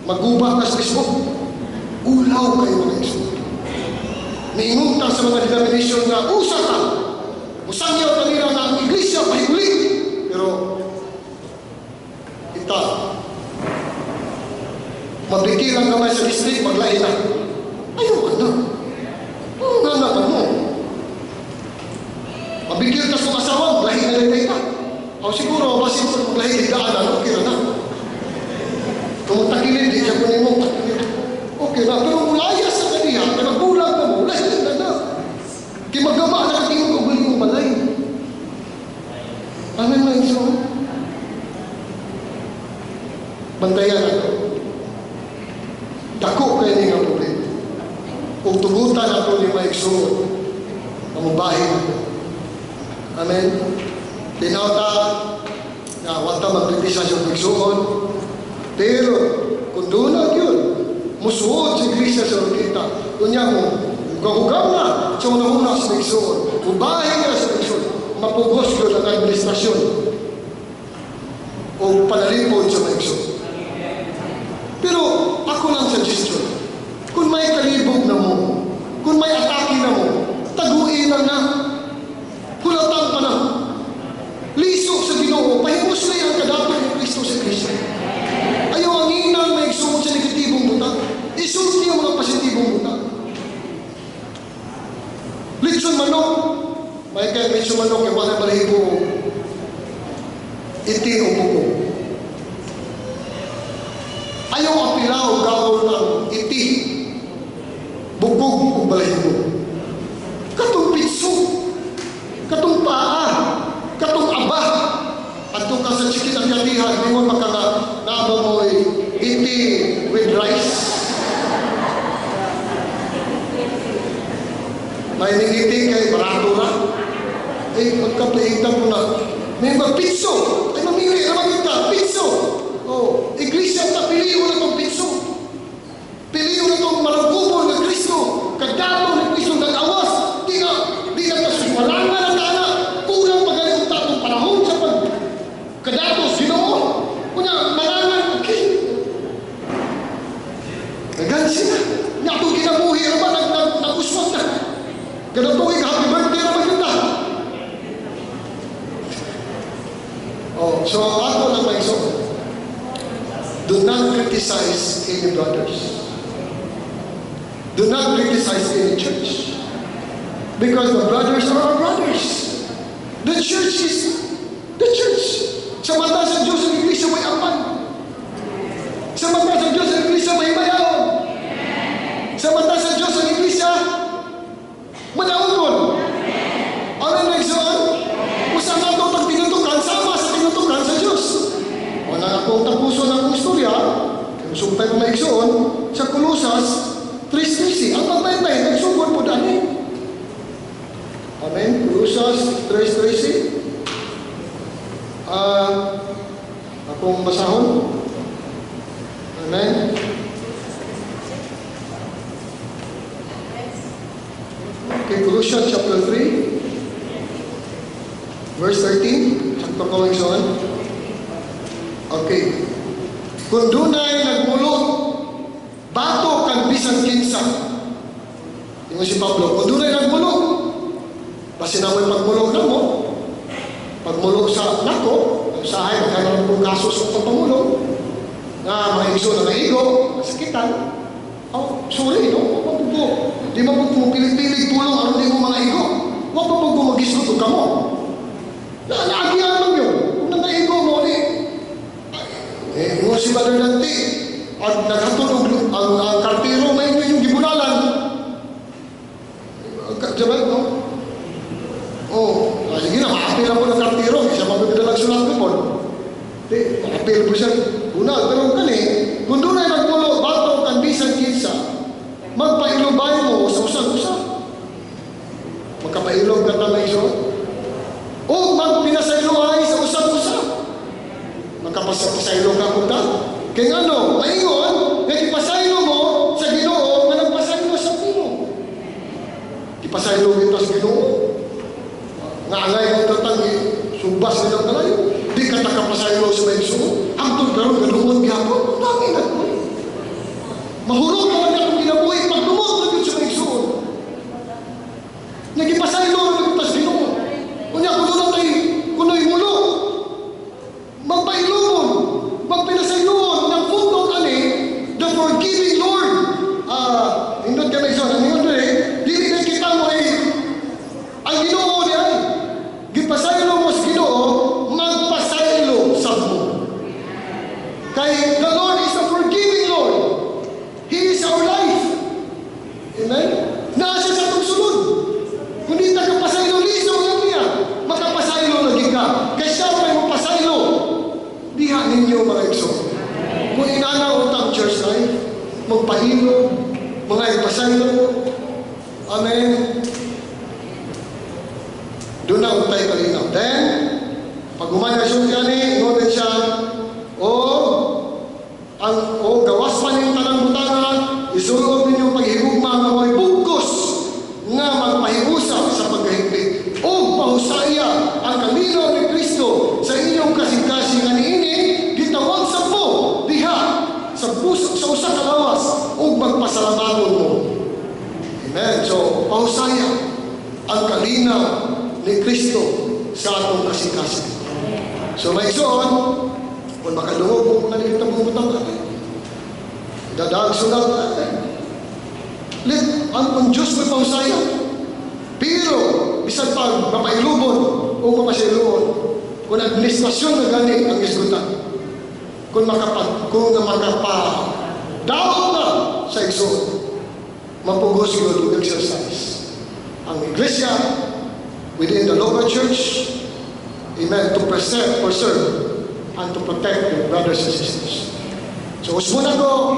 maguba ka sa Facebook, ulaw kayo mga igsoon. Niingunta sa mga denomination na usa ka, musangyaw kanila na ang iglesia pahiguli. Pero kita, magbigil ang kamay sa district, maglain na. Ayaw ka na. Ang nanaman mo. Mabigil ka sa asawa, maglain na lang ka. O siguro, basin ko maglain, higdaanan, okay na. Kung takilid, di siya kunin mo, takilid. Okay na, pero mulaya sa kaniya, nagbulag na mo, lain na. Kaya magama na katingin ko, balik mo balay. Amen na iso. Bantayan ako. Dako kayo ni nga problema. Kung tugutan ako ni Maikso, mamubahin ako. Amen. Tinawta na wata magkritisas yung Maiksoon. Pero, kung doon na yun, musuod si Iglesia sa Rukita. Kunya mo, hugam na sa una-una sa Maiksoon. Mubahin na sa Maiksoon. Mapugos ko ng administrasyon. o panalipod sa maigsoon. Pero ako lang suggestion, kung may kalibog na mo, kung may atake na mo, taguin lang na. Kulatang pa na. Liso sa Ginoo, pahimos na yung kadato ni Kristo sa Kristo. Ayaw ang inang may igsuot sa negatibong buta. Isuot niya mga positibong buta. Litson manok. May kaya litson manok, yung mga balahibo, iti o buko. Ayaw ang pilaw, gawal ng iti, bugog o balahibo. Katong pitso, katong paa, katong aba, at kung ka sa chikin ang katihan, may mo makaka-naaba mo iti with rice. May nangiti kay barato na. Eh, pagkaplaitan mo na. May mga pitso. Ay, mamili naman kita. Pitso. Oh, iglesia na piliyo na itong pitso. Piliyo na itong malagubol ng Kristo. Kadato ng Kristo nag-awas. Di na kasuwalangan ang tana. Kurang magaling tatong panahon sa pagkadato. Ginoo. Kunya, marangan. Okay. Nagansi na. Nga itong kinabuhi naman. Nag-uswag na. Kada tuwing happy birthday naman kita. Oh, so ako lang may so. Do not criticize any brothers. Do not criticize any church. Because the brothers are our brothers. The church is the church. Sa mata sa Diyos ang iglesia may apan. Sa mata sa Diyos ang iglesia may bayaw. Sa mata sa Diyos ang iglesia manaungon. Ano yung nagsoon? Kung nga itong pagtinutukan, sama sa tinutukan sa Diyos. Wala akong tapuso ng istorya, sumpay ko maigsoon, sa Kolosas 3:13. Ang pagbaytay, nagsugod po dani. Amen? Kolosas 3:13. Akong basahon. Amen? Okay, Colossians chapter 3, verse 13. Sakto ko lang soon. Okay. Kung dunay nagmulot, bato kan bisan kinsa. Yung si Pablo, kung dunay nagmulot, basi naman pagmulot na mo, pagmulot sa nako, sa hay, magkakaroon kong kaso sa pagpamulot, na mga iso na naigo, nasakitan. Oh, sorry, no? Di mo po pilit-pilit tulong ano di mo mga igo. Huwag pa po mag-isluto ka mo. Naagihan lang yun. Kung nangaigo mo, mo si Brother Dante, at nagkatunog ang kartero, may yung gibunalan. Diba, no? Oh, sige na, maapil lang po ng kartero, kasi mapagdalang sulat ko po. Maapil po siya. Una, pero kani, kung doon ay nagmulo, bato kan bisan kinsa, magpailubay mo sa usag-usag. Magkapailog ka na may iso. O magpinasaylo ay sa usag-usag. Magkapasaylo ka punta. Kaya ano, maingon, nagipasaylo mo sa Ginoo, na nagpasaylo sa Ginoo. Ipasaylo ito sa Ginoo. Naangay mo tatang subas nila kalayo. Di ka nakapasaylo sa may iso. Ang tulgarong galungon gihapon, dami na ko. Mahurog naman niya kung ginabuhi, pagdumot na yun sa may iso. Nagipasaylo, nagpas Ginoo. Kunya, kuno yung mulo. Magpailumon, magpinasayloon ng fundong ani, the forgiving Lord. Indot ka na iso, ang ingon rin, dili na kita mo ang Ginoo niya ay, gipasaylo mo sa Ginoo, magpasaylo sa mo. Kay the Lord is a forgiving Lord. He is our life. Amen? Nasa sa itong sunod. Kung di nakapasaylo, liso lang niya. Makapasaylo lagi ka. Kaya siya may mapasaylo. Diha ninyo mga igso. Kung inanaw ang church life, magpahilo, mga ipasaylo. Amen? Doon na utay kalinaw. Then, pag umayasyon ka ni, noted siya, gawas man yung tanang butangan, isulod ninyo paghigugma nga may bugkos nga magpahiusap sa paghigpit. O pahusaya ang kalinaw ni Kristo sa inyong kasing-kasing nga niini, pagpasalamaton mo. Amen. So, pausaya ang kalinaw ni Kristo sa atong kasing-kasing. So, may isuon, kung makadungog mo na nilita mong butang natin, dadaan sunod natin. Let ang Diyos may pausaya. Pero, bisan pa, mamailubon o mamasiluon, kung administrasyon na gani ang isgutan, kung makapadaot na sa igsoon, mapugos yun yung exercise. Ang iglesia, within the local church, amen, to preserve, and to protect your brothers and sisters. So, usmuna ko,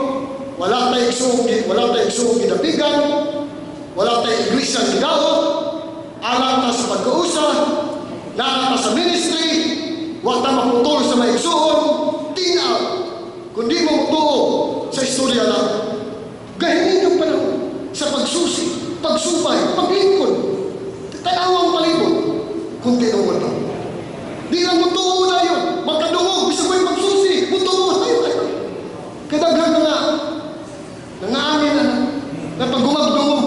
wala tayo igsoong ginabigan, wala tayo iglesia gidaot, alam ta sa pagkausa, lahat ta sa ministry, wala ta maputol sa may igsoon, tina, kundi mo mutuo sa istorya lang. Gahinin yung panahon sa pagsusi, pagsubay, paglingkod, tanawang palibot, kung tinungan mo. Di lang mutuo na yun, magkadungog, bisa ko'y pagsusi, mutuo tayo. Kadaghan na nga, nangaangin na pag gumagdungog,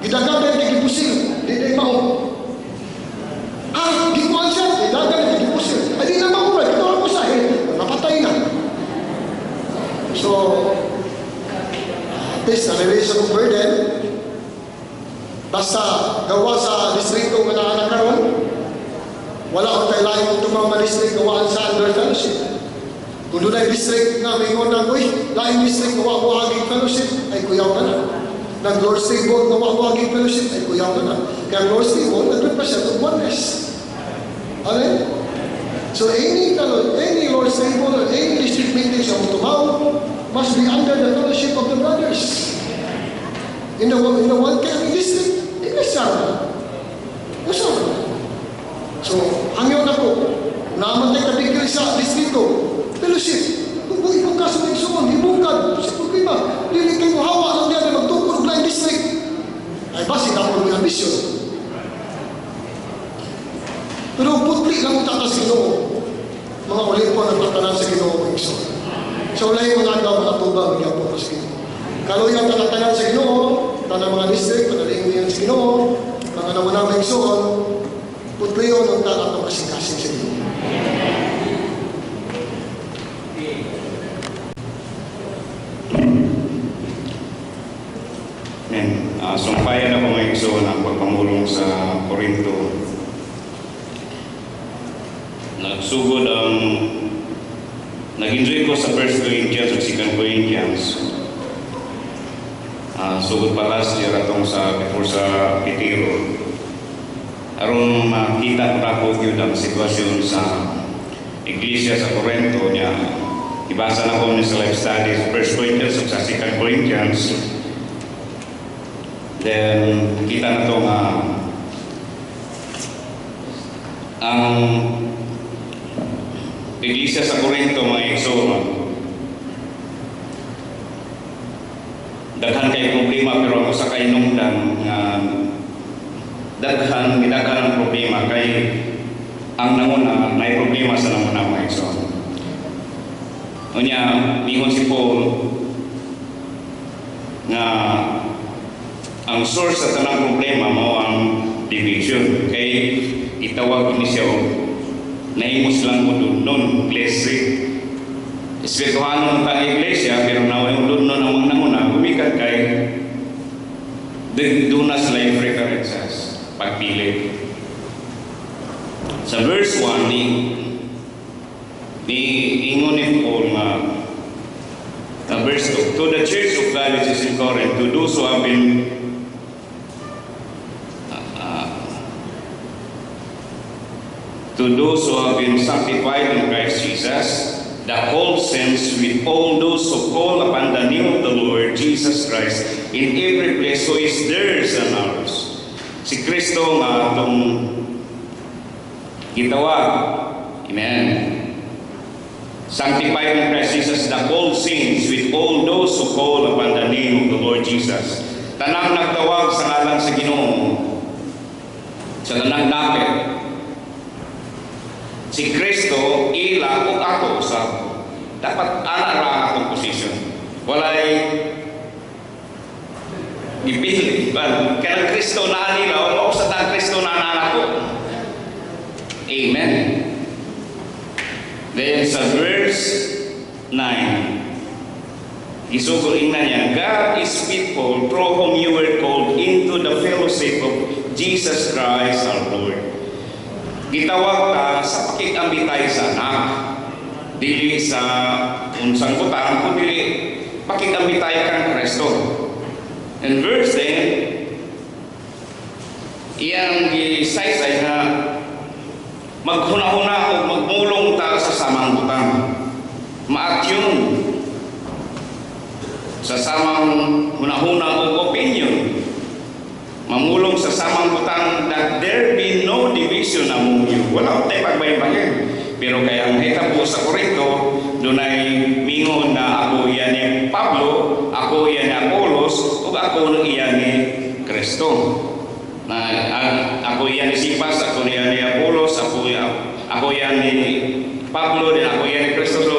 gidagabay, gigipusil, di na mao. Gikuan siya, gidagabay, gigipusil. Ay, di na makulay, ito ang usahin, napatay na. So, at least, na-release akong burden. Basta, gawa sa distrito nga na karon, wala akong tayo lahat kung tumang ma-district gawaan sa under fellowship. Kung doon ay district nga may ngon uy, laing district gawa ko aging fellowship, ay kuyaw na na. Nag-Lord's Table gawa ko aging fellowship, ay kuyaw na na. Kaya Lord's Table, nag-represent of oneness. Okay? So any Lord's Table or any district meeting sa Mutumaw must be under the fellowship of the brothers. In the one Catholic district, ikasama. Kasama. So, hangyon ako, naman tayo kabigil sa distrito, fellowship, kung ibang kaso ng isuon, ibungkad, sa problema, lilikay mo hawa lang diyan na magtukod ng district. Ay basi na po ng ambisyon. Pero putli lang ang tatas Ginoo, mga ulit po ang tatanan sa Ginoo ng isuon. So, ulay mga daw mga tubang niya po sa Ginoo. Kaluyan ang tatanan sa Ginoo, tanang mga district, panaling niyan sa Ginoo, mga namunang ng isuon, putli yun ang tatang kasing-kasing sa Ginoo. Sumpayan ako mga igsoon ang pagpamulong sa Corinto. Nagsugod ang nag-enjoy ko sa 1 Corinthians at 2 Corinthians. Sugod pa last year atong before sa Pitiro. Aron makita ko yun ang sitwasyon sa iglesia sa Corinto niya. Ibasa na ko sa life studies 1 Corinthians at 2 Corinthians. Then, kita na ito nga ang iglesia sa Corinto, mga igsoon, daghan kay problema, pero ako sa kainungdan daghan ang problema kay ang nanguna, may problema sa nanguna, mga igsoon. Unya, mingon si Paul nga ang source sa tanang problema mo ang division. Kay itawag ni siya naimos lang mo doon nun, blessing. Espirituhanon ang iglesia, pero naway mo doon nun ang mga nanguna, gumikan kay dunas life recurrences, pagpili. Sa verse 1 ni ingon ni Paul verse 2, to the church of God which is in Corinth, to those who have been sanctified in Christ Jesus, the whole saints with all those who call upon the name of the Lord Jesus Christ in every place who is theirs and ours. Si Kristo nga itong gitawag. Amen. Sanctified in Christ Jesus, the whole saints with all those who call upon the name of the Lord Jesus. Tanang nagtawag sa ngalan sa Ginoo, sa tanang dapit. Si Kristo, ila o ako, ako sa dapat ana ra atong position. Walay ipili kanang Kristo na nila o sa tang Kristo na anak ko. Amen. Then sa verse 9, isugurin na niya, God is faithful through whom you were called into the fellowship of Jesus Christ our Lord. Gitawag ta sa pakikambitay sa anak, dili sa unsang butang, kundi pakikambitay kang Kristo. And verse 10, iyang gisaysay na maghuna-huna o magmulong ta sa samang butang. Maatyon sa samang hunahuna o opinion. Mamulong sa samang butang that there be no division among you. Wala tayo pagbayin-bayin. Pero kaya ang hitabo sa Corinto, doon ay mingon na ako iyan ni Pablo, ako iyan ni Apolos, o ako iyan ni Kristo. Na ako iyan ni Sipas, ako iyan ni Apolos, ako iyan ni Pablo, din ako iyan ni Kristo. So,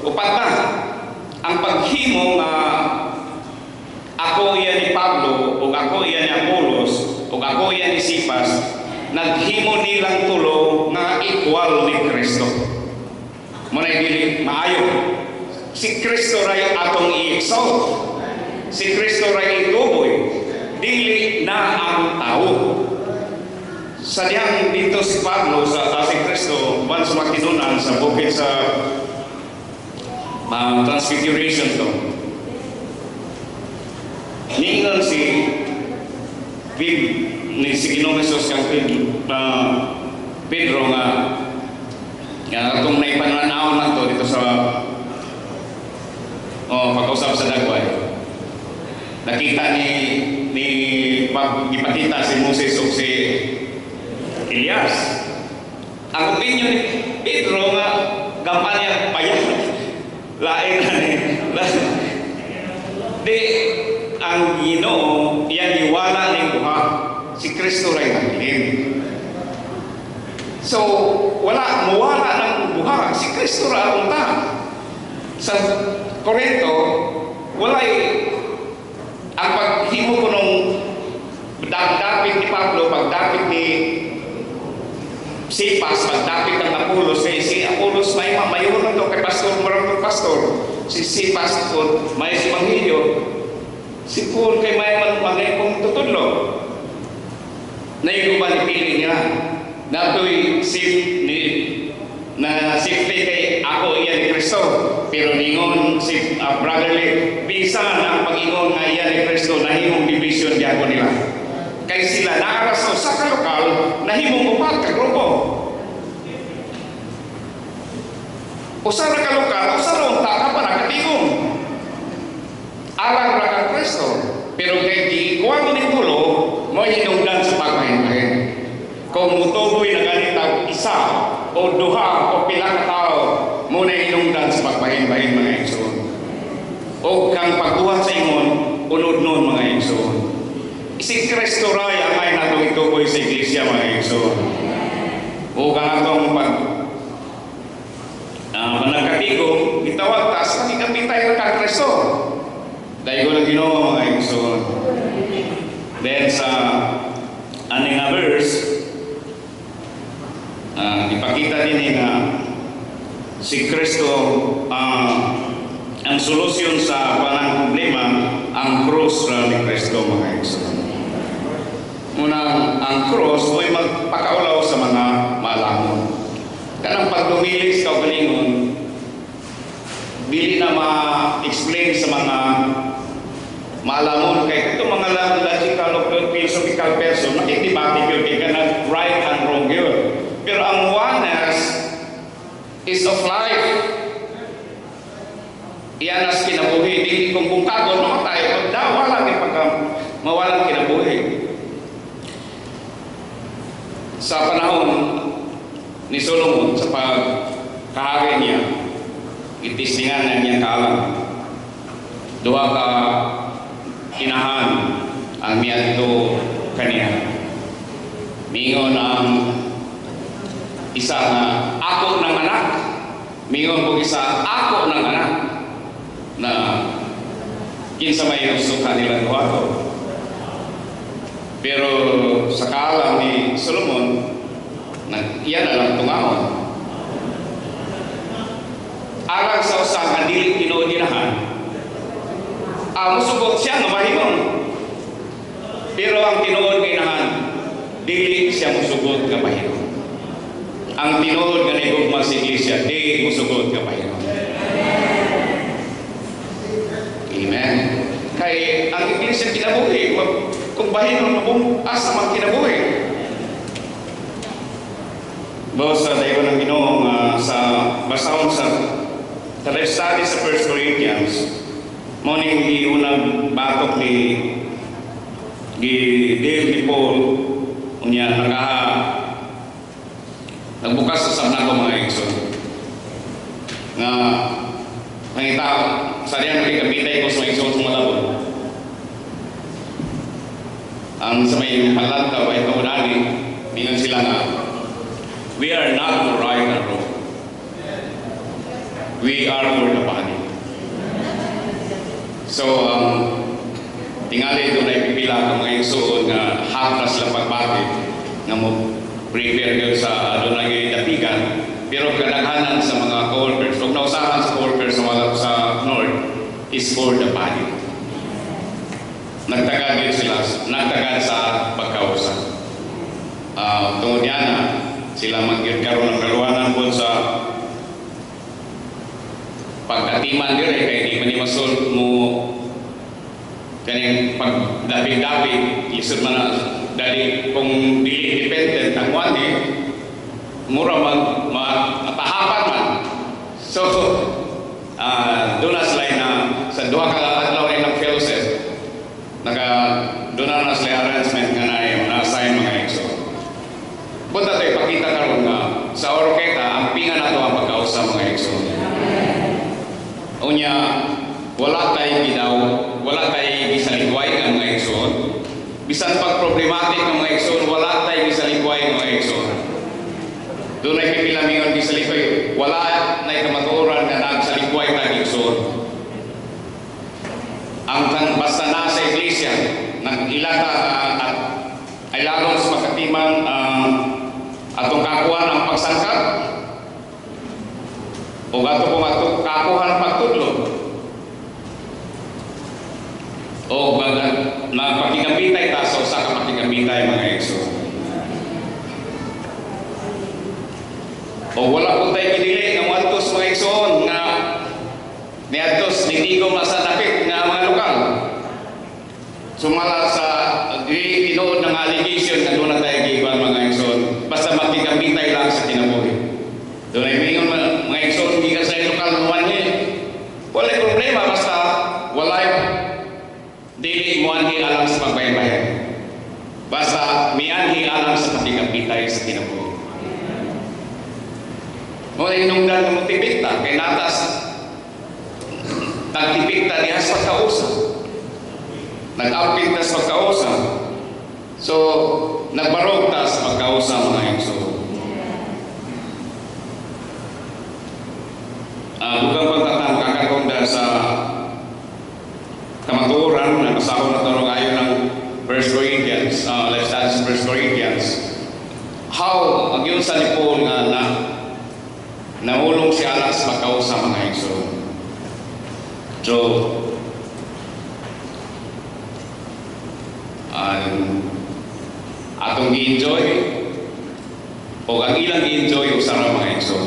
upat na. Ang paghimo nga ako iyan ni Pablo, o ako iyan ni Apolos, o ako iyan ni Sipas, naghimo nilang tulo nga equal ni Kristo. Muna dili maayo. Si Kristo ray atong i-exalt. Si Kristo ray ituboy. Dili na ang tao. Sadyang dito si Pablo sa si Kristo, once makinunan sa bukid sa Transfiguration to. Ningon si Ginoong Jesus kang Pedro nga kung naipananaw na to dito sa pag-usap sa dagway. Nakita ipakita si Moses o si Elias. Ang opinion ni Pedro nga gampan niya payan. Lain na ni. Di ang Ginoo yan iwala ng buha. Si Kristo ray naglim. So mawala ng buha. Si Kristo ra unta. Sa Corinto walay ang paghimo ko nung dapit ni Pablo, pagdapit ni Sipas, pagdapit ng Apolos, si Apolos may mayor na to kay pastor, marang pastor. Si Sipas po may simangilyo. Si Paul kay may magay kong tutudlo. Na yung ba nipili niya? Nato'y safety kay ako iyan ni Kristo. Pero ningon si brotherly, bisan ang pag-ingon nga iyan ni Kristo, nahimong division diya ko nila. Kay sila nakaraso sa kalokal, nahimong upat ka grupo. Usa ra kalokal, usa ra unta ka pa nakatingong. Alang ra kang Kristo. Pero kay giikuan ni tulo, mo hinungdan sa pagmahin-mahin. Kung mutuboy na ganitag isa o duha o pila ka tao, muna hinungdan sa pagmahin-mahin mga igsoon. O kang pagbuhat sa ingon, unod nun mga igsoon. Si Kristo ray ang ay natong ituboy sa iglesia mga igsoon. O kang atong panagkatigong, itawag ta sa ikapitay na kang Kristo. Dahil ko lang Ginoo mga igsoon. Then sa aning nga verse, ipakita din na si Kristo ang solusyon sa panang problema, ang cross ni Kristo mga igsoon. Unang ang cross mo'y magpakaulaw sa mga malamon. Kanang pagdumilis ka galingon, dili na ma-explain sa mga malamon kay itong mga logical o philosophical person, makikibati yun kay kanang right and wrong yun. Pero ang oneness is of life. Iyan as kinabuhi. Di kung bungkagon, mamatay. Pag wala yung mawalang kinabuhi. Sa panahon ni Solomon, sa pagkahari niya, itistingan na niyang kaalam. Duha ka inahan ang miyadto kaniya. Mingon ang isa na ako ng anak. Mingon po isa ako ng anak. Na kinsa may usukan nila duha ko. Pero sa kaalam ni Solomon, iyan na lang tungahon. Alang sa usang ang dili tinuod ginahan, musugot siya nga mahinon. Pero ang tinuod ginahan, dili siya musugot nga mahinon. Ang tinuod nga nigugma sa iglesia, di musugot nga mahinon. Amen. Kay ang iglesia kinabuhi, kung bahinon mo, asa man kinabuhi. Bawas sa dayo ng Ginoo sa basahon sa study sa 1 Corinthians, mo ning giunang batok ni Dale ni Paul unya nagbukas sa sabna ko mga igsoon nga nangita sa diyan nagkabitay ko sa mga igsoon sa malabon ang sa may halanta o ito unani mingon sila nga we are not to right and wrong, we are for the body. So tingali doon ay pipila ang mga igsoon nga hapras lang pagbati nga mo prepare yun sa doon ay datigan. Pero kadaghanan sa mga co-workers, huwag nausahan sa co-workers sa North is for the body. Nagtagad yun sila, nagtagad sa pagkausa. Tungod yan na sila magkaroon ng kaluwanan po sa pagkatiman din kaya di manimasol mo kanyang pagdapig-dapig isod man na dahil kung dili independent ang wani mura matahapan man so doon na sila na sa duha ka adlaw rin ng fellowship doon na sila arrangement nga na assign mga exo punta tayo ipakita karon nga sa orketa ang pinga na ito ang pagkausap mga exo unya wala tayo gidaw wala tayo gisaligway ng mga igsoon. Bisan pag problematic ng mga igsoon, wala tayo gisaligway ng mga igsoon. Doon ay pipilamingon gisaligway. Wala na ikamatuoran na nagsaligway ng igsoon. Ang basta na sa iglesia, nag-ilata at ay lalong sa makatiman atong kakuha ng pagsangkap o gato kung atong kakuha ng pagtudlo. O nagpakingambitay taso sa kapakingambitay mga ekso. O wala po tayo pinili ng watos mga eksoon nga niadtos nitigo masanapit nga mga lokal. Sumala sa tinuod ng allegation na doon na tayo giban mga eksoon. Basta makingambitay lang sa kinabuhi. Doon ay mingon mga eksoon hindi ka sa lokal naman wala problema basta wala dili mo anhi alang sa pagbaybayan. Basta mi anhi alang sa patigapitay sa kinabuhi. Mo inungdan mo tipikta kay natas nagtipikta diha sa pagkausa. Nag-amping ta sa pagkausa. So nagbarog ta sa pagkausa mga igso. Bukan pagtatang kakakong sa kamaturan na kasama na tanong ayon ng 1 Corinthians, let's study 1 Corinthians. How, ang yun sa Paul nga na naulong si alang sa pagkausa mga igso. So, atong gi-enjoy o ang ilang gi-enjoy usara mga igso.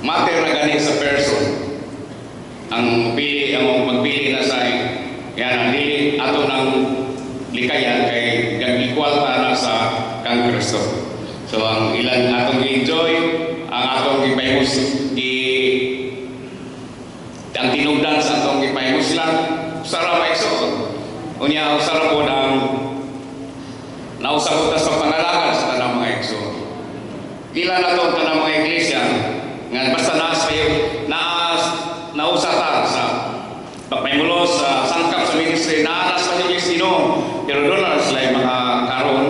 Matter na gani sa person. Ang magpili na sa yan dili ato ng likayan kay equal na sa kang Kristo. So ang ilan atong enjoy ang atong gipayos ang tinugdan sa atong gipayos lang usara pa iso unya usara po ang nausap sa pangalagan sa tanang mga igso. Ilan na to tanang mga iglesia nga basta nausata sa pagpaymulos sa sangkap sa ministry naanas pa yung sino pero doon na sila mga karon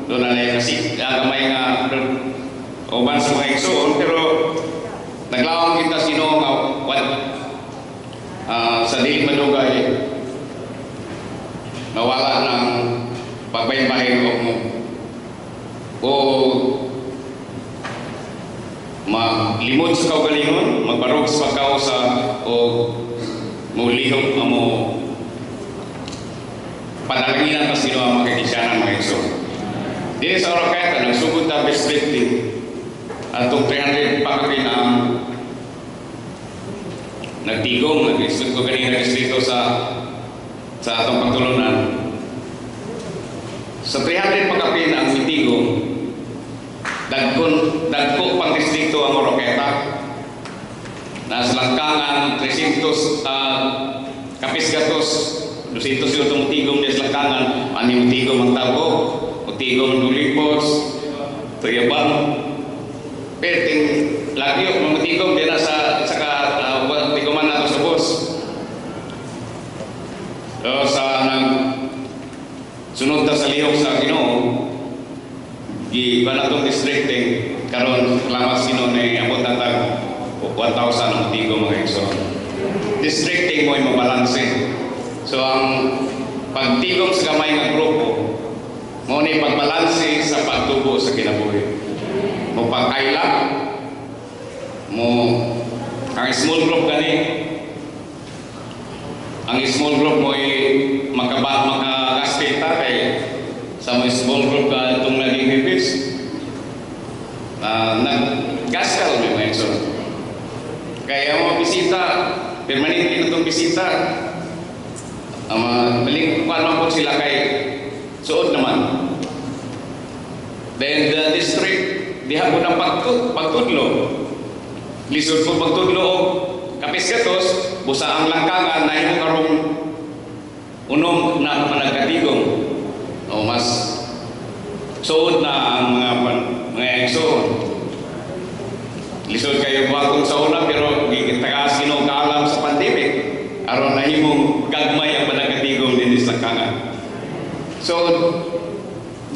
doon na kasi gamay nga uban sa mga igsoon pero naglawang kita sino nga sa dili madugay nawala ng pag magbaybahin o malimod sa kaugalingon, magbarog sa pagkausa o mulihog mo padalanginan pa sino ang makikisyanan mga igsoon. Dili sa Oroqueta, nagsugod na restricting atong 300 pakapin ang nagtigong, nag-istot ko kanina distrito sa atong pagtulunan. Sa 300 pakapin ang mitigong, dagko pang distrito ang Oroqueta. Nasa Langkangan, 300 kapis gatos, 200 yung itong tigong di Langkangan, ano yung tigong ang Tabo, o tigong Dulipos, Tuyabang, perting lagi yung mga tigong di na sa tigoman nato sa bus. So sa sunod ta sa lihok sa Ginoo, giba na itong districting karon lamas Ginoo na abot na tag 1,000 ang tigong mga igsoon. Districting mo yung mabalanse. So ang pagtigom sa gamay ng grupo mo ni pagbalanse sa pagtubo sa kinabuhi. Mo pagkaila mo ang small group gani. Ang small group mo ay makagaspita kay sa mga small group ka itong naging hipis. Nag-gaspel mo mga igsoon. Kaya mga bisita, permanente na itong bisita. Balik paano po sila kay suod naman. Then the district, diha po ng pagtudlo. Lisod po pagtudlo o kapis gatos, busa ang Langkangan na yung karong unom na managkatigong. O mas suod na ang mga igsoon. Lisod kayo bagong sa una pero tagas kinukaalam sa pandemic aron nahimong gagmay ang panagatigong din sa Langkangan. So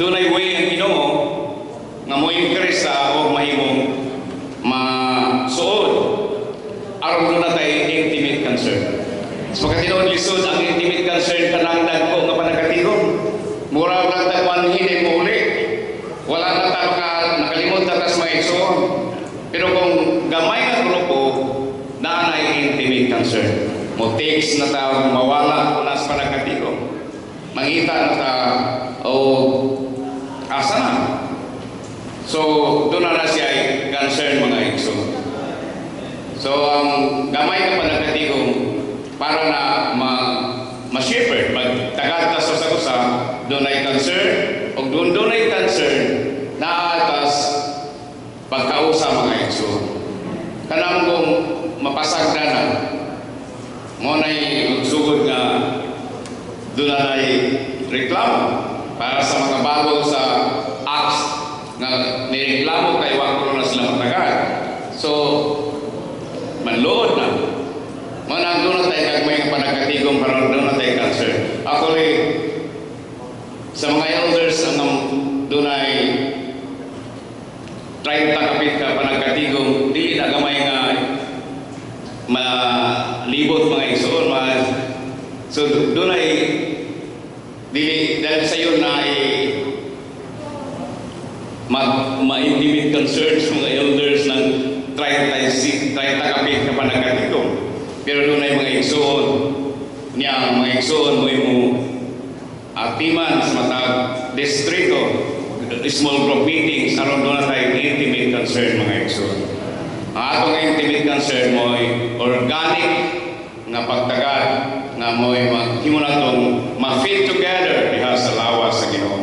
doon ay way ang Ginoo nga mo increase sa o mahimong masuod aron doon na tayo intimate concern. So pagkatinoon lisod ang intimate concern kanang dagko nga panagatigong mura lang tagwan hindi mo uli wala na tayo nakalimot na tas mga igsoon. Pero kung gamay na grupo, na intimate concern. Mo takes na tao, mawala kung nasa panagkatigo. Mangita na tao, asa na. So, doon na siya ay concern mga igso. So, ang gamay na panagkatigo, para na ma-shepherd, magtagad ta sa usa, doon ay concern, o doon ay concern, na atas pagkausa mga igso. Kanang kung mapasag na mo na'y magsugod nga doon na reklamo para sa mga bago sa acts na nireklamo kay wako na sila matagal. So, manlood na. Mo nang doon na tayo kagmay panagkatigong para doon na tayo cancer. Actually, sa mga elders ang doon ay 30 kapit ka panagkatigong dili na gamay nga malibot mga igsoon so doon ay dili dahil sa iyo na ay ma-intimate concerns mga elders ng 30 kapit ka panagkatigong pero doon ay mga igsoon niya mga igsoon mo atiman sa matag distrito small group meetings aron doon na tayo intimate concern mga igsoon. Ang atong intimate concern mo ay organic nga pagtagad nga mo ay maghimo na itong ma-fit together diha sa lawas sa Ginoo.